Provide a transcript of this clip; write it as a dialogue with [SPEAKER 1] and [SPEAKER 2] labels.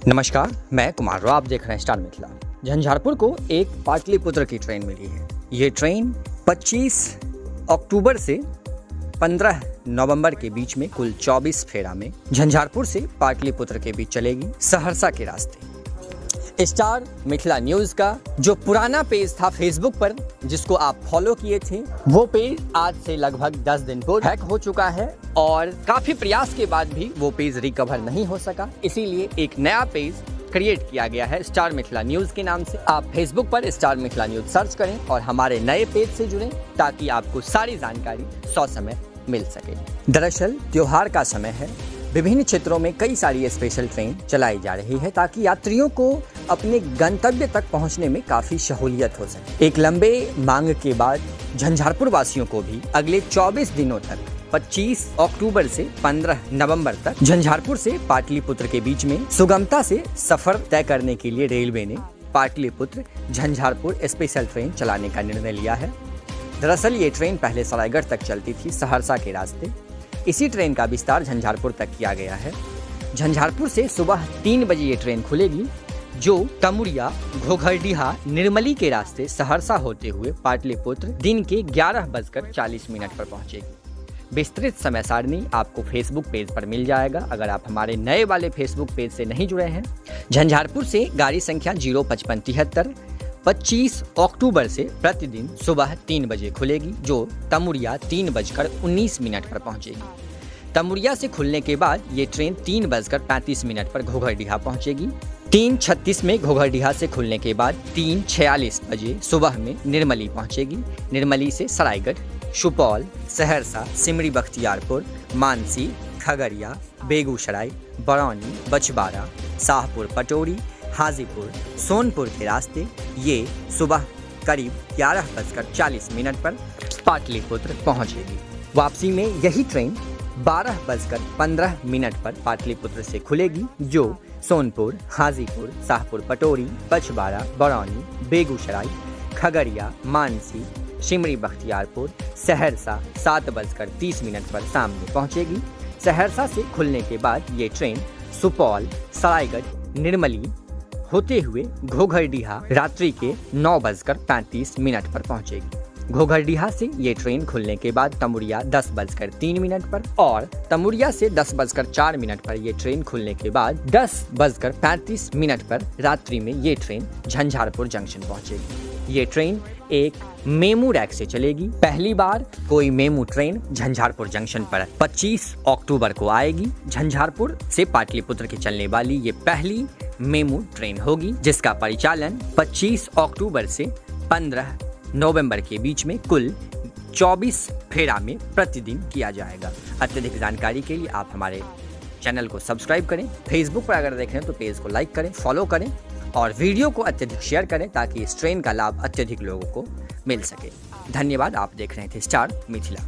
[SPEAKER 1] नमस्कार, मैं कुमार राव, आप देख रहे हैं स्टार मिथिला। झंझारपुर को एक पाटलिपुत्र की ट्रेन मिली है। ये ट्रेन 25 अक्टूबर से 15 नवंबर के बीच में कुल 24 फेरा में झंझारपुर से पाटलिपुत्र के बीच चलेगी, सहरसा के रास्ते। स्टार मिथिला न्यूज़ का जो पुराना पेज था फेसबुक पर, जिसको आप फॉलो किए थे, वो पेज आज से लगभग 10 दिन पूर्व हैक हो चुका है और काफ़ी प्रयास के बाद भी वो पेज रिकवर नहीं हो सका। इसीलिए एक नया पेज क्रिएट किया गया है स्टार मिथिला न्यूज़ के नाम से। आप फेसबुक पर स्टार मिथिला न्यूज़ सर्च करें और हमारे नए पेज से जुड़ें ताकि आपको सारी जानकारी समय मिल सके। दरअसल त्योहार का समय है, विभिन्न क्षेत्रों में कई सारी स्पेशल ट्रेन चलाई जा रही है ताकि यात्रियों को अपने गंतव्य तक पहुंचने में काफ़ी सहूलियत हो सके। एक लंबे मांग के बाद झंझारपुर वासियों को भी अगले 24 दिनों तक 25 अक्टूबर से 15 नवंबर तक झंझारपुर से पाटलिपुत्र के बीच में सुगमता से सफर तय करने के लिए रेलवे ने पाटलिपुत्र झंझारपुर स्पेशल ट्रेन चलाने का निर्णय लिया है। दरअसल ये ट्रेन पहले सरायगढ़ तक चलती थी, सहरसा के रास्ते। इसी ट्रेन का विस्तार झंझारपुर तक किया गया है। झंझारपुर से सुबह 3 बजे ये ट्रेन खुलेगी, जो तमुरिया, घोघरडीहा, निर्मली के रास्ते सहरसा होते हुए पाटलिपुत्र दिन के 11:40 पर पहुंचेगी। विस्तृत समय सारणी आपको फेसबुक पेज पर मिल जाएगा अगर आप हमारे नए वाले फेसबुक पेज से नहीं जुड़े हैं। झंझारपुर से गाड़ी संख्या 05573 25 अक्टूबर से प्रतिदिन सुबह 3 बजे खुलेगी, जो तमुरिया 3:19 पर पहुंचेगी। तमुरिया से खुलने के बाद ये ट्रेन 3:35 पर घोघरडीहा पहुंचेगी। 3:36 में घोघरडीहा से खुलने के बाद 3:46 बजे सुबह में निर्मली पहुंचेगी। निर्मली से सरायगढ़, सुपौल, सहरसा, सिमरी बख्तियारपुर, मानसी, खगड़िया, बेगूसराय, बरौनी, बछवाड़ा, शाहपुर पटोरी, हाजीपुर, सोनपुर के रास्ते ये सुबह करीब 11:40 पर पाटलिपुत्र पहुंचेगी। वापसी में यही ट्रेन 12:15 पर पाटलिपुत्र से खुलेगी, जो सोनपुर, हाजीपुर, शाहपुर पटोरी, बछवाड़ा, बरौनी, बेगूसराय, खगड़िया, मानसी, सिमरी बख्तियारपुर, सहरसा 7:30 पर शाम में पहुंचेगी। सहरसा से खुलने के बाद ये ट्रेन सुपौल, सरायगढ़, निर्मली होते हुए घोघरडीहा रात्रि के 9:35 पर पहुंचेगी। घोघरडीहा से ये ट्रेन खुलने के बाद तमुरिया 10:03 पर और तमुरिया से 10:04 पर ये ट्रेन खुलने के बाद 10:35 पर रात्रि में ये ट्रेन झंझारपुर जंक्शन पहुंचेगी। ये ट्रेन एक मेमू रैक से चलेगी। पहली बार कोई मेमू ट्रेन झंझारपुर जंक्शन पर 25 अक्टूबर को आएगी। झंझारपुर से पाटलिपुत्र के चलने वाली ये पहली मेमू ट्रेन होगी, जिसका परिचालन 25 अक्टूबर से 15 नवंबर के बीच में कुल 24 फेरा में प्रतिदिन किया जाएगा। अत्यधिक जानकारी के लिए आप हमारे चैनल को सब्सक्राइब करें। फेसबुक पर अगर देख रहे हैं तो पेज को लाइक करें, फॉलो करें और वीडियो को अत्यधिक शेयर करें ताकि इस ट्रेन का लाभ अत्यधिक लोगों को मिल सके। धन्यवाद। आप देख रहे थे स्टार मिथिला।